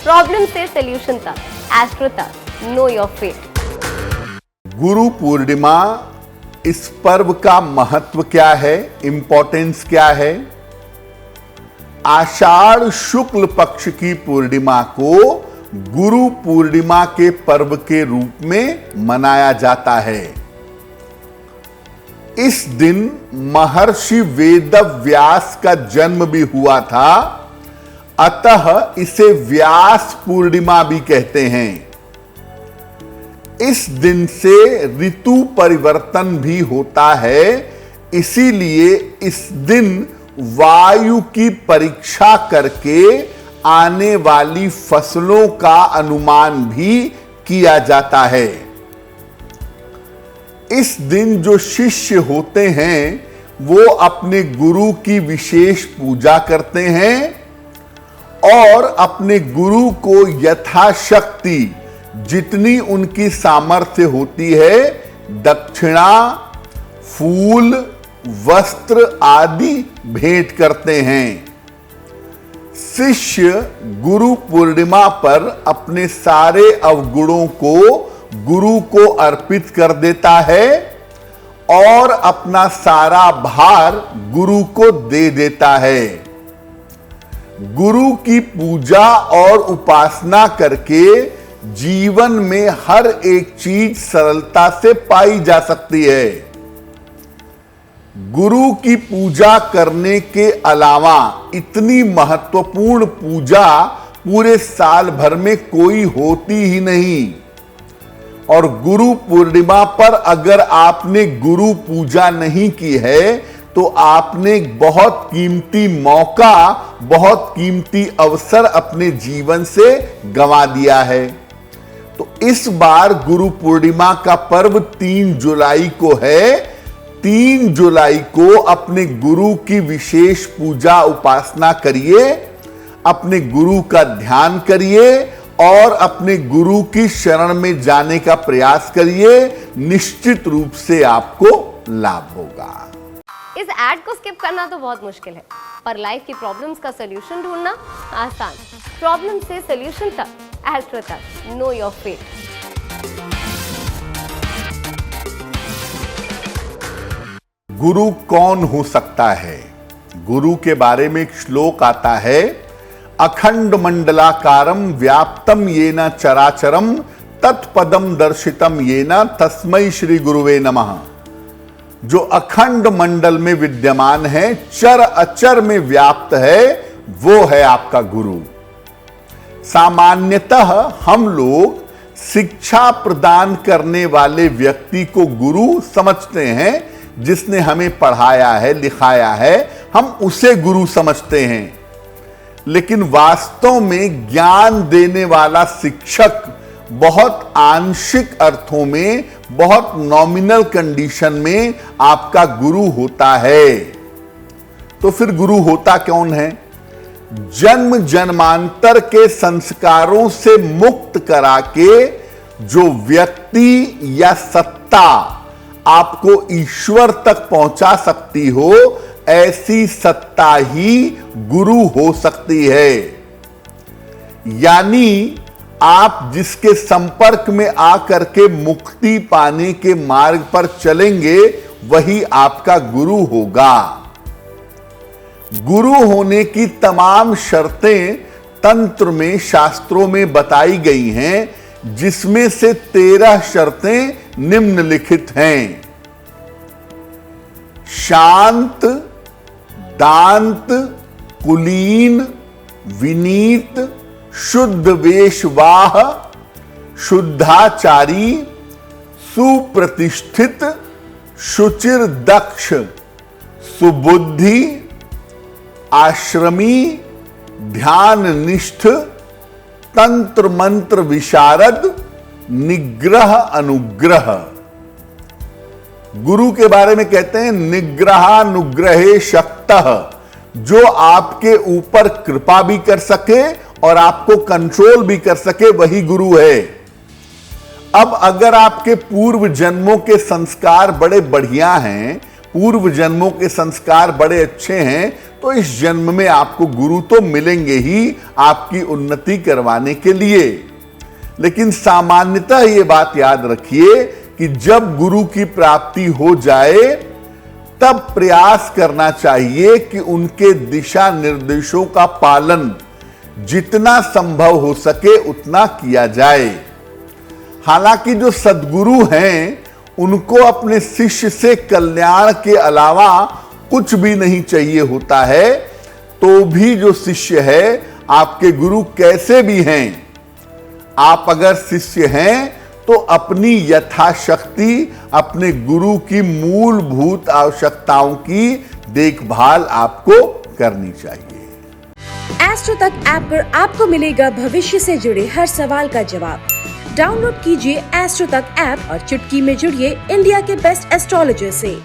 Problem से solution तक, astro तक, know your fate. Guru Purnima, इस पर्व का महत्व क्या है, इंपॉर्टेंस क्या है? आषाढ़ शुक्ल पक्ष की पूर्णिमा को गुरु पूर्णिमा के पर्व के रूप में मनाया जाता है। इस दिन महर्षि वेदव्यास का जन्म भी हुआ था, अतः इसे व्यास पूर्णिमा भी कहते हैं। इस दिन से ऋतु परिवर्तन भी होता है, इसीलिए इस दिन वायु की परीक्षा करके आने वाली फसलों का अनुमान भी किया जाता है। इस दिन जो शिष्य होते हैं वो अपने गुरु की विशेष पूजा करते हैं और अपने गुरु को यथाशक्ति जितनी उनकी सामर्थ्य होती है दक्षिणा, फूल, वस्त्र आदि भेंट करते हैं। शिष्य गुरु पूर्णिमा पर अपने सारे अवगुणों को गुरु को अर्पित कर देता है और अपना सारा भार गुरु को दे देता है। गुरु की पूजा और उपासना करके जीवन में हर एक चीज सरलता से पाई जा सकती है। गुरु की पूजा करने के अलावा इतनी महत्वपूर्ण पूजा पूरे साल भर में कोई होती ही नहीं। और गुरु पूर्णिमा पर अगर आपने गुरु पूजा नहीं की है तो आपने बहुत कीमती मौका, बहुत कीमती अवसर अपने जीवन से गंवा दिया है। तो इस बार गुरु पूर्णिमा का पर्व 3 जुलाई को है। 3 जुलाई को अपने गुरु की विशेष पूजा उपासना करिए, अपने गुरु का ध्यान करिए और अपने गुरु की शरण में जाने का प्रयास करिए। निश्चित रूप से आपको लाभ होगा। इस ऐड को स्किप करना तो बहुत मुश्किल है, पर लाइफ की प्रॉब्लम्स का सॉल्यूशन ढूंढना आसान। प्रॉब्लम से सॉल्यूशन तक, एस्ट्रो तक, नो योर फेट। गुरु कौन हो सकता है? गुरु के बारे में एक श्लोक आता है, अखंड मंडलाकारम व्याप्तम येन चराचरम तत्पदम दर्शितम येन तस्मै श्री गुरुवे नमः। जो अखंड मंडल में विद्यमान है, चर अचर में व्याप्त है, वो है आपका गुरु। सामान्यतः हम लोग शिक्षा प्रदान करने वाले व्यक्ति को गुरु समझते हैं। जिसने हमें पढ़ाया है, लिखाया है, हम उसे गुरु समझते हैं। लेकिन वास्तव में ज्ञान देने वाला शिक्षक बहुत आंशिक अर्थों में, बहुत नॉमिनल कंडीशन में आपका गुरु होता है। तो फिर गुरु होता कौन है? जन्म जन्मांतर के संस्कारों से मुक्त करा के जो व्यक्ति या सत्ता आपको ईश्वर तक पहुंचा सकती हो, ऐसी सत्ता ही गुरु हो सकती है। यानी आप जिसके संपर्क में आकर के मुक्ति पाने के मार्ग पर चलेंगे, वही आपका गुरु होगा। गुरु होने की तमाम शर्तें तंत्र में, शास्त्रों में बताई गई हैं, जिसमें से 13 शर्तें निम्नलिखित हैं। शांत, दांत, कुलीन, विनीत, शुद्ध वेशवाह, शुद्धाचारी, सुप्रतिष्ठित, शुचिर दक्ष, सुबुद्धि, आश्रमी, ध्यान निष्ठ, तंत्र मंत्र विशारद, निग्रह अनुग्रह। गुरु के बारे में कहते हैं निग्रहानुग्रहे शक्तः, जो आपके ऊपर कृपा भी कर सके और आपको कंट्रोल भी कर सके, वही गुरु है। अब अगर आपके पूर्व जन्मों के संस्कार बड़े बढ़िया हैं, पूर्व जन्मों के संस्कार बड़े अच्छे हैं, तो इस जन्म में आपको गुरु तो मिलेंगे ही आपकी उन्नति करवाने के लिए। लेकिन सामान्यतः ये बात याद रखिए कि जब गुरु की प्राप्ति हो जाए तब प्रयास करना चाहिए कि उनके दिशा निर्देशों का पालन जितना संभव हो सके उतना किया जाए। हालांकि जो सद्गुरु हैं उनको अपने शिष्य से कल्याण के अलावा कुछ भी नहीं चाहिए होता है, तो भी जो शिष्य है आपके गुरु कैसे भी हैं, आप अगर शिष्य हैं तो अपनी यथाशक्ति अपने गुरु की मूलभूत आवश्यकताओं की देखभाल आपको करनी चाहिए। एस्ट्रो तक ऐप पर आपको मिलेगा भविष्य से जुड़े हर सवाल का जवाब। डाउनलोड कीजिए एस्ट्रो तक ऐप और चुटकी में जुड़िए इंडिया के बेस्ट एस्ट्रोलॉजर से।